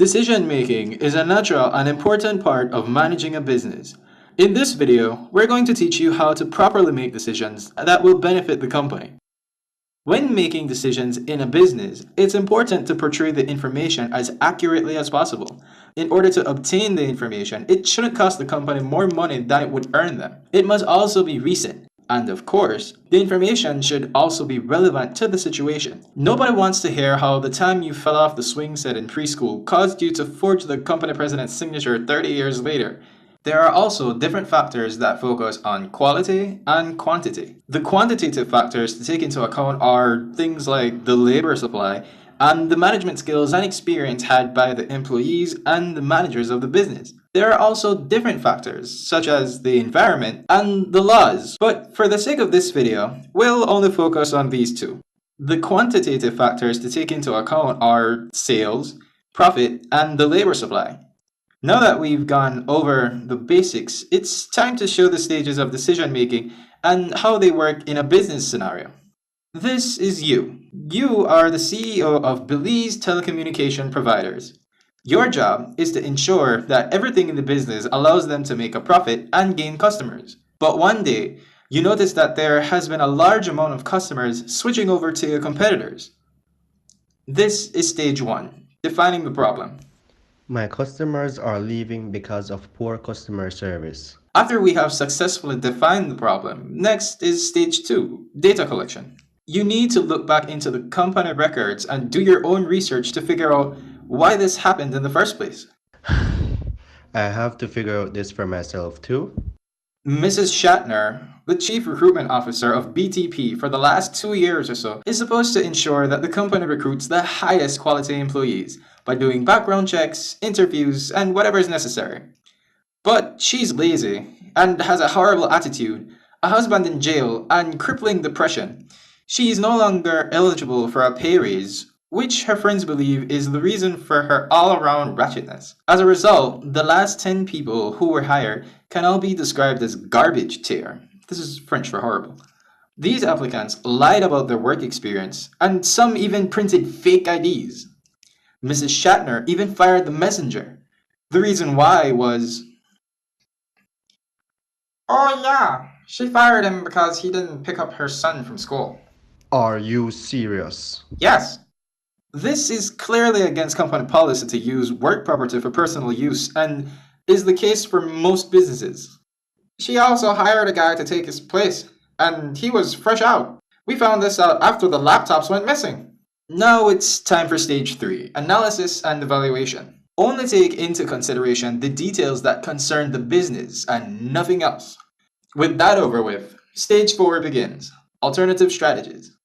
Decision making is a natural and important part of managing a business. In this video, we're going to teach you how to properly make decisions that will benefit the company. When making decisions in a business, it's important to portray the information as accurately as possible. In order to obtain the information, it shouldn't cost the company more money than it would earn them. It must also be recent. And of course, the information should also be relevant to the situation. Nobody wants to hear how the time you fell off the swing set in preschool caused you to forge the company president's signature 30 years later. There are also different factors that focus on quality and quantity. The quantitative factors to take into account are things like the labor supply and the management skills and experience had by the employees and the managers of the business. There are also different factors, such as the environment and the laws, but for the sake of this video, we'll only focus on these two. The quantitative factors to take into account are sales, profit, and the labor supply. Now that we've gone over the basics, it's time to show the stages of decision making and how they work in a business scenario. This is you. You are the CEO of Belize Telecommunication Providers. Your job is to ensure that everything in the business allows them to make a profit and gain customers. But one day, you notice that there has been a large amount of customers switching over to your competitors. This is stage one, defining the problem. My customers are leaving because of poor customer service. After we have successfully defined the problem, next is stage two, data collection. You need to look back into the company records and do your own research to figure out why this happened in the first place. I have to figure out this for myself too. Mrs. Shatner, the Chief Recruitment Officer of BTP for the last 2 years or so, is supposed to ensure that the company recruits the highest quality employees by doing background checks, interviews, and whatever is necessary. But she's lazy and has a horrible attitude, a husband in jail, and crippling depression. She is no longer eligible for a pay raise, which her friends believe is the reason for her all-around wretchedness. As a result, the last 10 people who were hired can all be described as garbage tier. This is French for horrible. These applicants lied about their work experience, and some even printed fake IDs. Mrs. Shatner even fired the messenger. The reason why was, oh yeah, she fired him because he didn't pick up her son from school. Are you serious? Yes. This is clearly against company policy to use work property for personal use and is the case for most businesses. She also hired a guy to take his place, and he was fresh out. We found this out after the laptops went missing. Now it's time for stage 3, analysis and evaluation. Only take into consideration the details that concern the business and nothing else. With that over with, stage 4 begins, alternative strategies.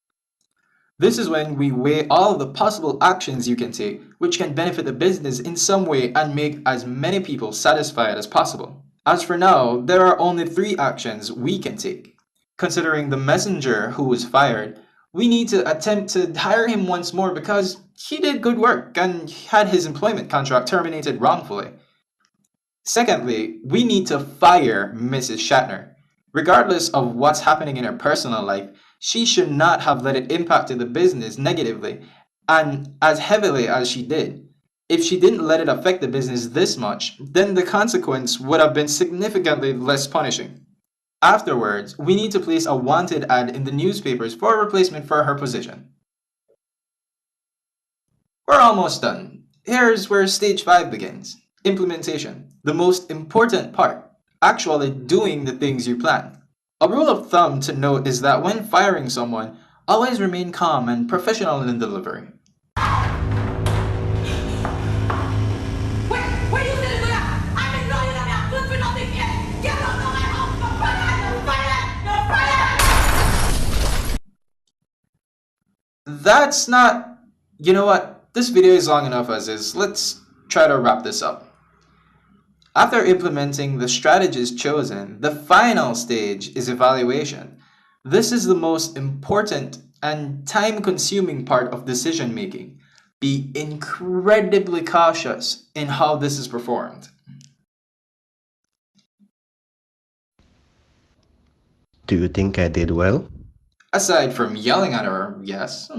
This is when we weigh all of the possible actions you can take which can benefit the business in some way and make as many people satisfied as possible. As for now, there are only 3 actions we can take. Considering the messenger who was fired, we need to attempt to hire him once more because he did good work and had his employment contract terminated wrongfully. Secondly, we need to fire Mrs. Shatner. Regardless of what's happening in her personal life, she should not have let it impact the business negatively and as heavily as she did. If she didn't let it affect the business this much, then the consequence would have been significantly less punishing. Afterwards, we need to place a wanted ad in the newspapers for a replacement for her position. We're almost done. Here's where stage 5 begins. Implementation. The most important part. Actually doing the things you plan. A rule of thumb to note is that when firing someone, always remain calm and professional in delivery. That's not... You know what? This video is long enough as is. Let's try to wrap this up. After implementing the strategies chosen, the final stage is evaluation. This is the most important and time-consuming part of decision making. Be incredibly cautious in how this is performed. Do you think I did well? Aside from yelling at her, yes.